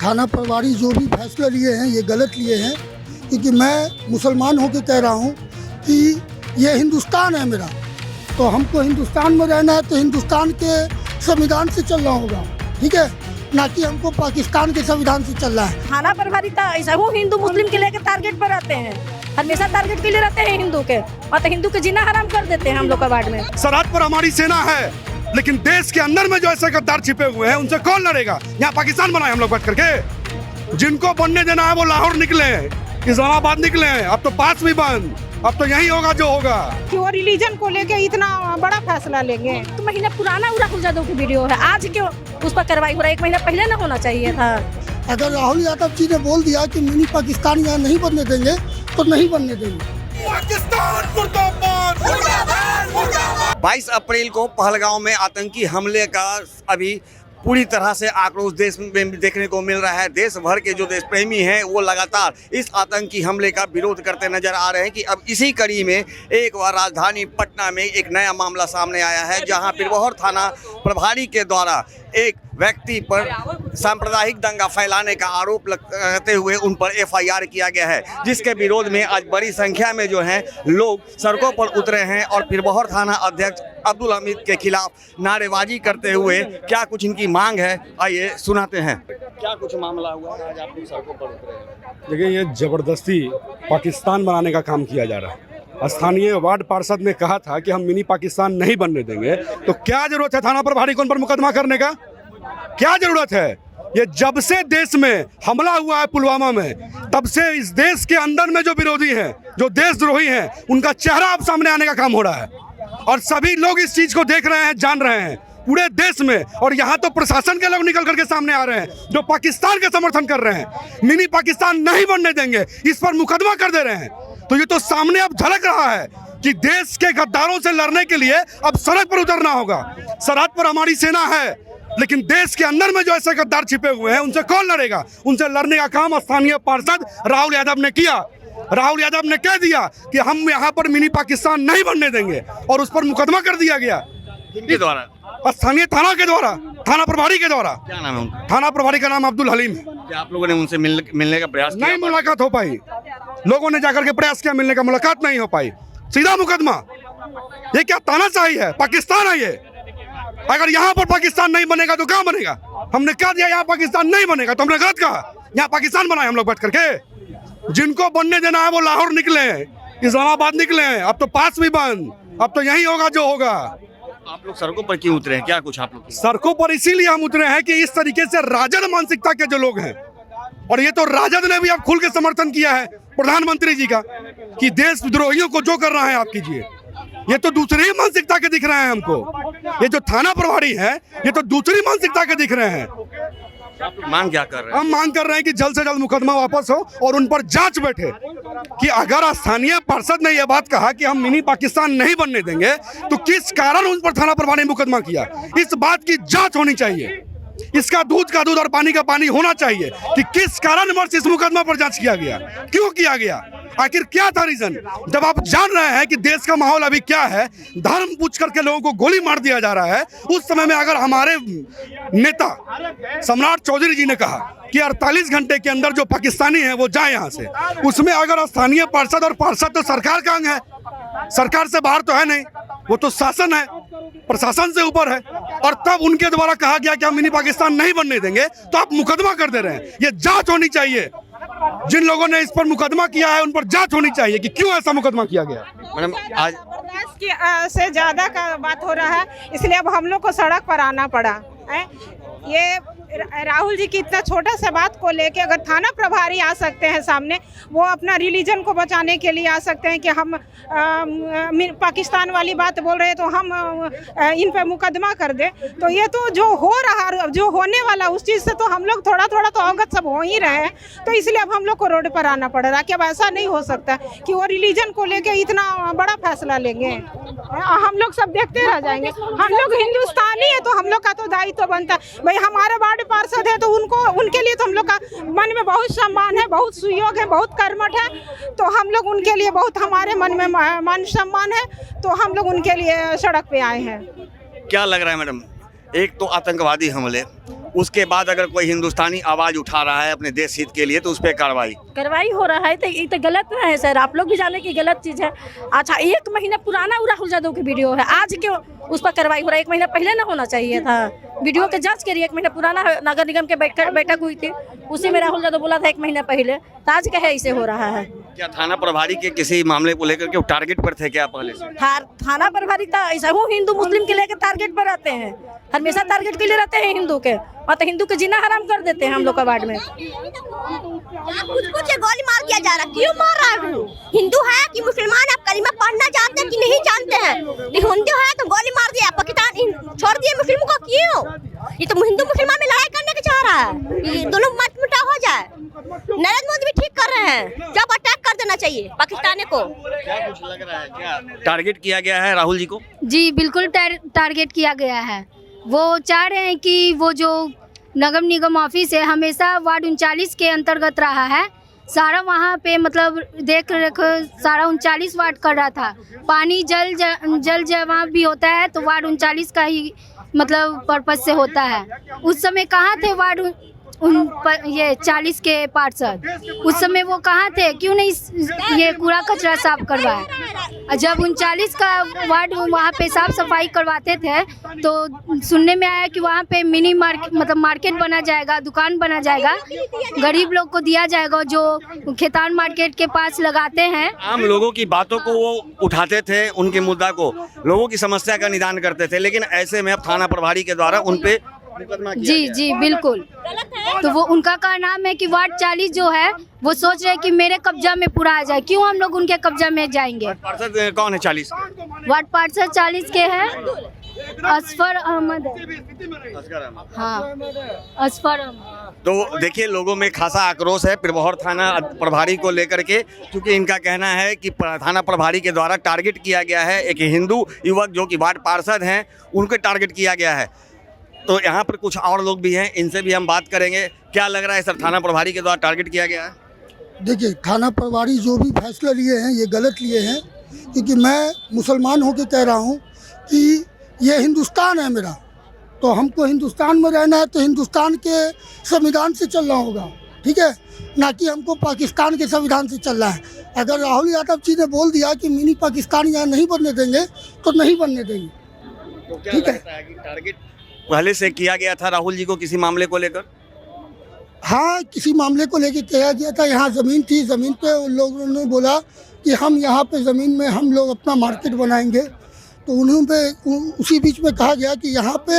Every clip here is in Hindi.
थाना प्रभारी जो भी फैसला लिए हैं ये गलत लिए हैं, क्योंकि मैं मुसलमान होकर कह रहा हूँ कि ये हिंदुस्तान है मेरा, तो हमको हिंदुस्तान में रहना है तो हिंदुस्तान के संविधान से चलना होगा, ठीक है, ना कि हमको पाकिस्तान के संविधान से चलना है। थाना प्रभारी था ऐसा वो हिंदू मुस्लिम के लेकर टारगेट पर रहते हैं, हमेशा टारगेट के लिए रहते हैं हिंदू के, और तो हिंदू के जीना हराम कर देते हैं हम लोग का वार्ड में। सरहद पर हमारी सेना है, लेकिन देश के अंदर में जो ऐसे गद्दार छिपे हुए हैं उनसे कौन लड़ेगा? यहाँ पाकिस्तान बनाए हम लोग बैठ करके। जिनको बनने देना है वो लाहौर निकले, इस्लामाबाद निकले, अब तो पास भी बंद, अब तो यही होगा जो होगा। कि वो रिलीजन को लेके इतना बड़ा फैसला लेंगे। तो महीना पुराना राहुल यादव की वीडियो है, आज क्यों उस पर कार्रवाई हो रहा है? 1 महीना पहले ना होना चाहिए था। अगर राहुल यादव जी ने बोल दिया कि मिनी पाकिस्तान यहाँ नहीं बनने देंगे तो नहीं बनने देंगे। 22 अप्रैल को पहलगांव में आतंकी हमले का अभी पूरी तरह से आक्रोश देश में देखने को मिल रहा है। देश भर के जो देश प्रेमी हैं वो लगातार इस आतंकी हमले का विरोध करते नजर आ रहे हैं कि अब इसी कड़ी में एक बार राजधानी पटना में एक नया मामला सामने आया है, जहां पिरबहर थाना प्रभारी के द्वारा एक व्यक्ति पर सांप्रदायिक दंगा फैलाने का आरोप लगाते हुए उन पर एफआईआर किया गया है, जिसके विरोध में आज बड़ी संख्या में जो है लोग सड़कों पर उतरे हैं और पिरबहर थाना अध्यक्ष अब्दुल हमीद के खिलाफ नारेबाजी करते हुए क्या कुछ इनकी मांग है, आइए सुनाते हैं। क्या कुछ मामला हुआ आज आप लोग सड़कों पर उतरे हैं? देखिए, ये जबरदस्ती पाकिस्तान बनाने का काम किया जा रहा है। स्थानीय वार्ड पार्षद ने कहा था कि हम मिनी पाकिस्तान नहीं बनने देंगे, तो क्या जरूरत है थाना प्रभारी को उन पर मुकदमा करने का? क्या जरूरत है? ये जब से देश में हमला हुआ है पुलवामा में, तब से इस देश के अंदर में जो विरोधी हैं, जो देशद्रोही हैं, उनका चेहरा अब सामने आने का काम हो रहा है और सभी लोग इस चीज को देख रहे हैं, जान रहे हैं पूरे देश में। और यहाँ तो प्रशासन के लोग निकल करके सामने आ रहे हैं जो पाकिस्तान का समर्थन कर रहे हैं। मिनी पाकिस्तान नहीं बनने देंगे, इस पर मुकदमा कर दे रहे हैं। तो ये तो सामने अब झलक रहा है कि देश के गद्दारों से लड़ने के लिए अब सड़क पर उतरना होगा। सरहद पर हमारी सेना है, लेकिन देश के अंदर में जो ऐसे गद्दार छिपे हुए हैं उनसे कौन लड़ेगा? उनसे लड़ने का काम स्थानीय पार्षद राहुल यादव ने किया। राहुल यादव ने कह दिया कि हम यहाँ पर मिनी पाकिस्तान नहीं बनने देंगे और उस पर मुकदमा कर दिया गया। किनके द्वारा? स्थानीय थाना के द्वारा, थाना प्रभारी के द्वारा। क्या नाम है उनका? थाना प्रभारी का नाम अब्दुल हलीम है। क्या आप लोगों ने उनसे मिलने का प्रयास किया? नहीं मुलाकात हो पाई, लोगों ने जाकर के प्रयास किया, मिलने का मुलाकात नहीं हो पाई, सीधा मुकदमा। ये क्या तानाशाही है? पाकिस्तान है ये। अगर यहाँ पर पाकिस्तान नहीं बनेगा तो कहाँ बनेगा? हमने कह दिया यहाँ पाकिस्तान नहीं बनेगा, तो हमने गलत कहा। यहाँ पाकिस्तान बनाए हम लोग बैठ करके। जिनको बनने देना है वो लाहौर निकले, इस्लामाबाद निकले, अब तो पास भी बंद, अब तो यही होगा जो होगा। आप लोग सड़कों पर क्यों उतरे हैं? क्या कुछ आप लोग? सड़कों पर इसीलिए हम उतरे हैं कि इस तरीके से राजद मानसिकता के जो लोग हैं, और ये तो राजद ने भी अब खुल के समर्थन किया है प्रधानमंत्री जी का कि देशद्रोहियों को जो कर रहा है आप कीजिए। ये तो दूसरी ही मानसिकता के दिख रहे हैं हमको। ये जो थाना प्रभारी है ये तो दूसरी मानसिकता के दिख रहे हैं। मांग क्या कर रहे हैं? हम मांग कर रहे हैं कि जल्द से जल्द मुकदमा वापस हो और उन पर जांच बैठे कि अगर स्थानीय पार्षद ने यह बात कहा कि हम मिनी पाकिस्तान नहीं बनने देंगे, तो किस कारण उन पर थाना प्रभारी ने मुकदमा किया, इस बात की जांच होनी चाहिए। इसका दूध का दूध और पानी का पानी होना चाहिए कि किस कारणवश इस मुकदमा पर जांच किया गया, क्यों किया गया, आखिर क्या था रीजन। जब आप जान रहे हैं कि देश का माहौल अभी क्या है, धर्म पूछ करके लोगों को गोली मार दिया जा रहा है, उस समय में अगर हमारे नेता सम्राट चौधरी जी ने कहा कि 48 घंटे के अंदर जो पाकिस्तानी है वो जाए यहाँ से, उसमें अगर स्थानीय पार्षद और पार्षद तो सरकार का अंग है, सरकार से बाहर तो है नहीं, वो तो शासन है, प्रशासन से ऊपर है, और तब उनके द्वारा कहा गया कि हम मिनी पाकिस्तान नहीं बनने देंगे, तो आप मुकदमा कर दे रहे हैं। ये जांच होनी चाहिए। जिन लोगों ने इस पर मुकदमा किया है उन पर जांच होनी चाहिए कि क्यों ऐसा मुकदमा किया गया। मैडम, आज से ज्यादा का बात हो रहा है, इसलिए अब हम लोग को सड़क पर आना पड़ा है। ये राहुल जी की इतना छोटा सा बात को लेके अगर थाना प्रभारी आ सकते हैं सामने, वो अपना रिलीजन को बचाने के लिए आ सकते हैं कि हम पाकिस्तान वाली बात बोल रहे हैं तो हम इन पे मुकदमा कर दें, तो ये तो जो हो रहा, जो होने वाला उस चीज़ से तो हम लोग थोड़ा थोड़ा तो अवगत सब हो ही रहे हैं। तो इसलिए अब हम लोग को रोड पर आना पड़ रहा है कि अब ऐसा नहीं हो सकता कि वो रिलीजन को लेके इतना बड़ा फैसला लेंगे। हम लोग सब देखते रह जाएंगे। हम लोग हिंदुस्तानी है तो हम लोग का तो दायित्व बनता है भाई। हमारे वार्ड पार्षद है तो उनके लिए तो हम लोग का मन में बहुत सम्मान है, बहुत सुयोग है, बहुत कर्मठ है, तो हम लोग उनके लिए बहुत हमारे मन में मान सम्मान है, तो हम लोग उनके लिए सड़क पे आए हैं। क्या लग रहा है मैडम? एक तो आतंकवादी हमले, उसके बाद अगर कोई हिंदुस्तानी आवाज़ उठा रहा है अपने देश हित के लिए तो उस पर कार्रवाई हो रहा है तो ये तो गलत है सर। आप लोग भी जाने की गलत चीज़ है। अच्छा, 1 महीना पुराना राहुल यादव की वीडियो है, आज क्यों उस पर कार्रवाई हो रहा है? 1 महीना पहले ना होना चाहिए था? वीडियो के जांच करिए। 1 महीना पुराना नगर निगम के बैठक हुई थी, उसी में राहुल यादव बोला था 1 महीना पहले, तो आज क्या है इसे हो रहा है? क्या थाना प्रभारी के किसी मामले को लेकर के वो टारगेट पर थे क्या पहले से? थाना प्रभारी था ऐसा, वो हिंदू मुस्लिम के लेकर टारगेट पर रहते हैं, हमेशा टारगेट के लिए रहते हैं हिंदू के, और तो हिंदू के जीना हराम कर देते हैं हम लोग का वार्ड में। कुछ गोली मार दिया जा रहा, क्यों मार रहा है? हिंदू है कि मुसलमान? आप कलीमा पढ़ना जानते हैं कि नहीं जानते हैं? हिंदू है तो गोली मार दिया, पाकिस्तान छोड़ दिए मुस्लिमों को क्यों? ये तो हिंदू मुसलमान में लड़ाई करने का चाह रहा है, ये दोनों मत मुटाव हो जाए। नरेंद्र मोदी भी ठीक कर रहे हैं, जब अटैक कर देना चाहिए पाकिस्तान को। क्या कुछ लग रहा है, क्या टारगेट किया गया है राहुल जी को? जी बिल्कुल टारगेट किया गया है। वो चाह रहे हैं कि वो जो नगर निगम ऑफिस है हमेशा वार्ड 39 के अंतर्गत रहा है, सारा वहाँ पे मतलब देख रेख सारा 39 वार्ड कर रहा था। पानी जल जमाव भी होता है तो वार्ड 39 का ही मतलब पर्पज से होता है। उस समय कहाँ थे वार्ड ये 40 के पार्षद? उस समय वो कहाँ थे? क्यों नहीं ये कूड़ा कचरा साफ करवाए? जब 39 का वार्ड वहाँ पे साफ सफाई करवाते थे तो सुनने में आया कि वहाँ पे मिनी मार्केट मतलब मार्केट बना जाएगा, दुकान बना जाएगा, गरीब लोग को दिया जाएगा जो खेतान मार्केट के पास लगाते हैं। आम लोगों की बातों को वो उठाते थे, उनके मुद्दा को, लोगों की समस्या का निदान करते थे, लेकिन ऐसे में अब थाना प्रभारी के द्वारा उन पे मुकदमा किया गया। जी बिल्कुल। तो वो उनका का नाम है कि वार्ड 40 जो है वो सोच रहे हैं कि मेरे कब्जा में पूरा आ जाए, क्यों हम लोग उनके कब्जा में जाएंगे? पार्षद कौन है 40? वार्ड पार्षद 40 के हैं असफर अहमद। हाँ, असफर अहमद। तो देखिए लोगों में खासा आक्रोश है पिरबहर थाना प्रभारी को लेकर के, क्योंकि इनका कहना है कि थाना प्रभारी के द्वारा टारगेट किया गया है। एक हिंदू युवक जो कि वार्ड पार्षद हैं उनको टारगेट किया गया है। तो यहाँ पर कुछ और लोग भी हैं, इनसे भी हम बात करेंगे। क्या लग रहा है सर, थाना प्रभारी के द्वारा टारगेट किया गया है? देखिए, थाना प्रभारी जो भी फैसला लिए हैं ये गलत लिए हैं, क्योंकि मैं मुसलमान होकर कह रहा हूँ कि ये हिंदुस्तान है मेरा, तो हमको हिंदुस्तान में रहना है तो हिंदुस्तान के संविधान से चलना होगा, ठीक है, ना कि हमको पाकिस्तान के संविधान से चलना है। अगर राहुल यादव जी ने बोल दिया कि मिनी पाकिस्तान यहाँ नहीं बनने देंगे तो नहीं बनने देंगे, तो क्या ठीक है। लगता है कि टारगेट पहले से किया गया था राहुल जी को किसी मामले को लेकर? हाँ, किसी मामले को लेकर किया गया था। यहाँ ज़मीन थी, ज़मीन पे उन लोगों ने बोला कि हम यहाँ पे ज़मीन में हम लोग अपना मार्केट बनाएंगे, तो उन्होंने उसी बीच में कहा गया कि यहाँ पे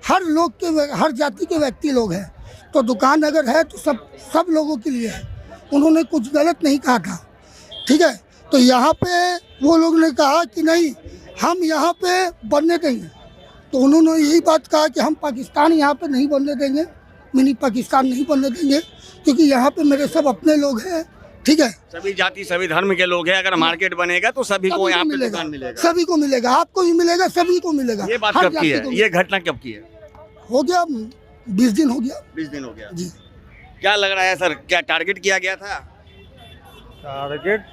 हर लोग के हर जाति के व्यक्ति लोग हैं, तो दुकान अगर है तो सब लोगों के लिए है। उन्होंने कुछ गलत नहीं कहा था, ठीक है। तो यहाँ पे वो लोग ने कहा कि नहीं हम यहाँ पे बनने देंगे, तो उन्होंने यही बात कहा कि हम पाकिस्तान यहाँ पे नहीं बनने देंगे, मिनी पाकिस्तान नहीं बनने देंगे, क्योंकि यहाँ पे मेरे सब अपने लोग हैं, ठीक है। सभी जाति सभी धर्म के लोग हैं, अगर मार्केट बनेगा तो सभी को यहाँ पे दुकान मिलेगा, सभी को मिलेगा, आपको भी मिलेगा, सभी को मिलेगा। ये बात कब की है? ये घटना कब की है? हो गया 20 दिन हो गया। 20 दिन हो गया जी। क्या लग रहा है सर, क्या टारगेट किया गया था? टारगेट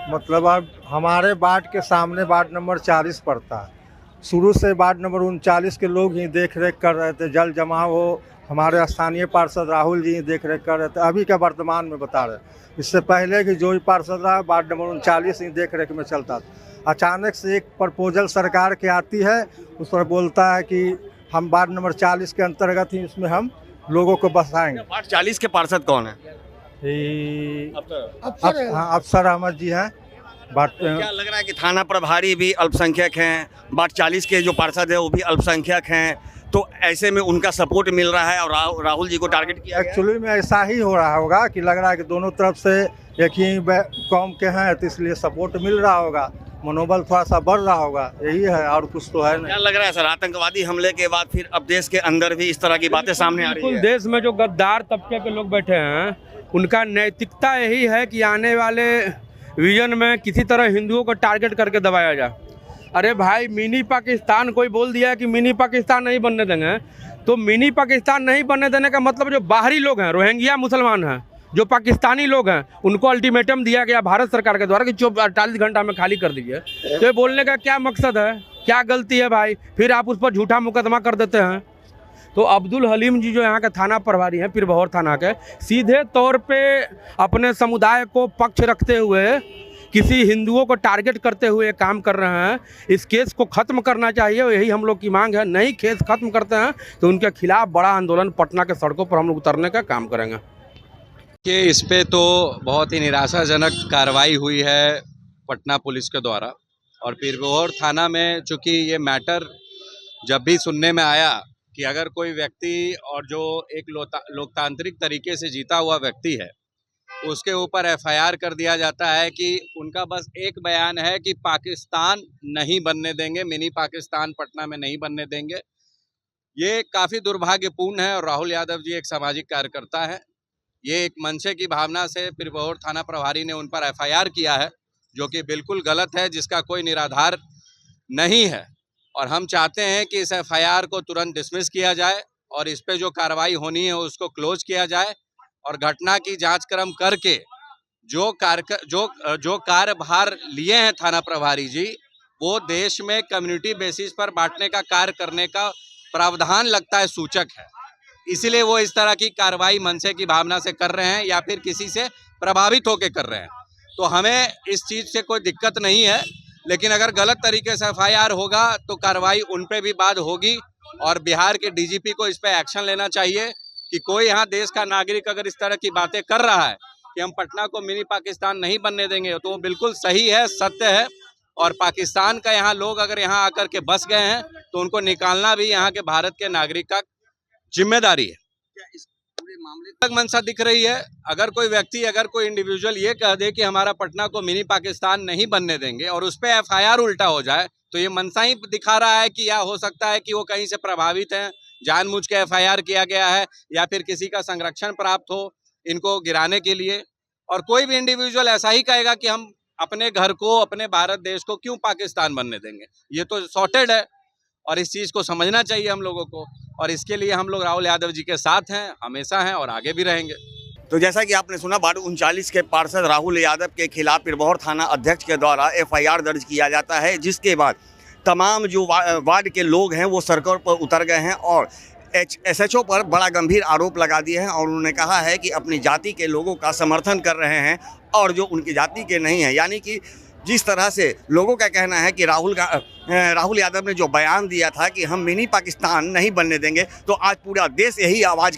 मतलब अब हमारे वार्ड के सामने वार्ड नंबर 40 पड़ता है। शुरू से वार्ड नंबर 39 के लोग ही देख रेख कर रहे थे, जल जमाव हो, हमारे स्थानीय पार्षद राहुल जी ही देख रेख कर रहे थे। अभी का वर्तमान में बता रहे, इससे पहले कि जो भी पार्षद रहा वार्ड नंबर 39 ही देख रेख में चलता था। अचानक से एक प्रपोजल सरकार की आती है, उस पर बोलता है कि हम वार्ड नंबर 40 के अंतर्गत ही इसमें हम लोगों को बसाएंगे। वार्ड 40 के पार्षद कौन है? अफसर अहमद जी हैं। क्या लग रहा है कि थाना प्रभारी भी अल्पसंख्यक हैं, वार्ड 40 के जो पार्षद है वो भी अल्पसंख्यक हैं, तो ऐसे में उनका सपोर्ट मिल रहा है और राहुल जी को टारगेट किया गया? एक्चुअली में ऐसा ही हो रहा होगा कि लग रहा है कि दोनों तरफ से एक ही कौम के हैं, तो इसलिए सपोर्ट मिल रहा होगा, मनोबल थोड़ा सा बढ़ रहा होगा, यही है, और कुछ तो है नहीं। क्या लग रहा है सर, आतंकवादी हमले के बाद फिर अब देश के अंदर भी इस तरह की बातें सामने आ रही है? देश में जो गद्दार तबके के लोग बैठे हैं उनका नैतिकता यही है कि आने वाले विजन में किसी तरह हिंदुओं को टारगेट करके दबाया जाए। अरे भाई, मिनी पाकिस्तान कोई बोल दिया कि मिनी पाकिस्तान नहीं बनने देंगे, तो मिनी पाकिस्तान नहीं बनने देने का मतलब जो बाहरी लोग हैं, रोहिंग्या मुसलमान हैं, जो पाकिस्तानी लोग हैं, उनको अल्टीमेटम दिया गया भारत सरकार के द्वारा कि 48 घंटा में खाली कर दीजिए। तो ये बोलने का क्या मकसद है, क्या गलती है भाई? फिर आप उस पर झूठा मुकदमा कर देते हैं। तो अब्दुल हलीम जी जो यहाँ के थाना प्रभारी हैं पीरबहोर थाना के, सीधे तौर पे अपने समुदाय को पक्ष रखते हुए किसी हिंदुओं को टारगेट करते हुए काम कर रहे हैं। इस केस को ख़त्म करना चाहिए, यही हम लोग की मांग है। नहीं केस ख़त्म करते हैं तो उनके खिलाफ बड़ा आंदोलन पटना के सड़कों पर हम लोग उतरने का काम करेंगे। कि इस पे तो बहुत ही निराशाजनक कार्रवाई हुई है पटना पुलिस के द्वारा। और पीरबहोर थाना में चूँकि ये मैटर जब भी सुनने में आया कि अगर कोई व्यक्ति और जो एक लोकतांत्रिक तरीके से जीता हुआ व्यक्ति है उसके ऊपर एफआईआर कर दिया जाता है कि उनका बस एक बयान है कि पाकिस्तान नहीं बनने देंगे, मिनी पाकिस्तान पटना में नहीं बनने देंगे। ये काफ़ी दुर्भाग्यपूर्ण है। और राहुल यादव जी एक सामाजिक कार्यकर्ता है, ये एक मनसे की भावना से पीरबहोर थाना प्रभारी ने उन पर एफआईआर किया है, जो कि बिल्कुल गलत है, जिसका कोई निराधार नहीं है। और हम चाहते हैं कि इस एफआईआर को तुरंत डिसमिस किया जाए और इस पे जो कार्रवाई होनी है उसको क्लोज किया जाए और घटना की जांच क्रम करके जो कार्यभार लिए हैं थाना प्रभारी जी, वो देश में कम्युनिटी बेसिस पर बांटने का कार्य करने का प्रावधान लगता है सूचक है। इसीलिए वो इस तरह की कार्रवाई मनसे की भावना से कर रहे हैं या फिर किसी से प्रभावित होकर कर रहे हैं। तो हमें इस चीज़ से कोई दिक्कत नहीं है, लेकिन अगर गलत तरीके से एफआईआर होगा तो कार्रवाई उन पे भी बाद होगी। और बिहार के डीजीपी को इस पे एक्शन लेना चाहिए कि कोई यहाँ देश का नागरिक अगर इस तरह की बातें कर रहा है कि हम पटना को मिनी पाकिस्तान नहीं बनने देंगे, तो वो बिल्कुल सही है, सत्य है। और पाकिस्तान का यहाँ लोग अगर यहाँ आकर के बस गए हैं तो उनको निकालना भी यहाँ के भारत के नागरिक का जिम्मेदारी है। क्या इस पूरे मामले तक मंशा दिख रही है? अगर कोई व्यक्ति, अगर कोई इंडिविजुअल ये कह दे कि हमारा पटना को मिनी पाकिस्तान नहीं बनने देंगे और उस पर एफआईआर उल्टा हो जाए, तो ये मंशा ही दिखा रहा है कि या हो सकता है कि वो कहीं से प्रभावित हैं, जानबूझ के एफआईआर किया गया है, या फिर किसी का संरक्षण प्राप्त हो इनको गिराने के लिए। और कोई भी इंडिविजुअल ऐसा ही कहेगा कि हम अपने घर को, अपने भारत देश को क्यों पाकिस्तान बनने देंगे। ये तो सॉर्टेड है और इस चीज़ को समझना चाहिए हम लोगों को। और इसके लिए हम लोग राहुल यादव जी के साथ हैं, हमेशा हैं और आगे भी रहेंगे। तो जैसा कि आपने सुना, वार्ड 39 के पार्षद राहुल यादव के खिलाफ पीरबहोर थाना अध्यक्ष के द्वारा एफआईआर दर्ज किया जाता है, जिसके बाद तमाम जो वार्ड के लोग हैं वो सड़कों पर उतर गए हैं और एसएचओ पर बड़ा गंभीर आरोप लगा दिए हैं। और उन्होंने कहा है कि अपनी जाति के लोगों का समर्थन कर रहे हैं और जो उनकी जाति के नहीं हैं। यानी कि जिस तरह से लोगों का कहना है कि राहुल यादव ने जो बयान दिया था कि हम मिनी पाकिस्तान नहीं बनने देंगे, तो आज पूरा देश यही आवाज़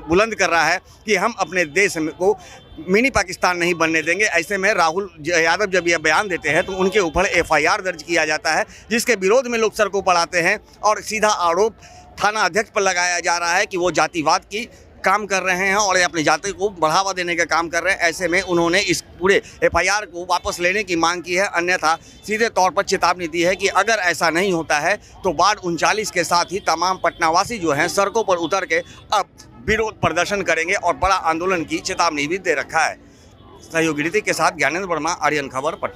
बुलंद कर रहा है कि हम अपने देश को मिनी पाकिस्तान नहीं बनने देंगे। ऐसे में राहुल यादव जब यह बयान देते हैं तो उनके ऊपर एफआईआर दर्ज किया जाता है, जिसके विरोध में लोग सड़कों पर आते हैं और सीधा आरोप थाना अध्यक्ष पर लगाया जा रहा है कि वो जातिवाद की काम कर रहे हैं और अपनी जाति को बढ़ावा देने का काम कर रहे हैं। ऐसे में उन्होंने इस पूरे एफआईआर को वापस लेने की मांग की है, अन्यथा सीधे तौर पर चेतावनी दी है कि अगर ऐसा नहीं होता है तो वार्ड 39 के साथ ही तमाम पटनावासी जो हैं सड़कों पर उतर के अब विरोध प्रदर्शन करेंगे और बड़ा आंदोलन की चेतावनी भी दे रखा है। सहयोगी रीति के साथ ज्ञानेंद्र वर्मा, आर्यन खबर, पटना।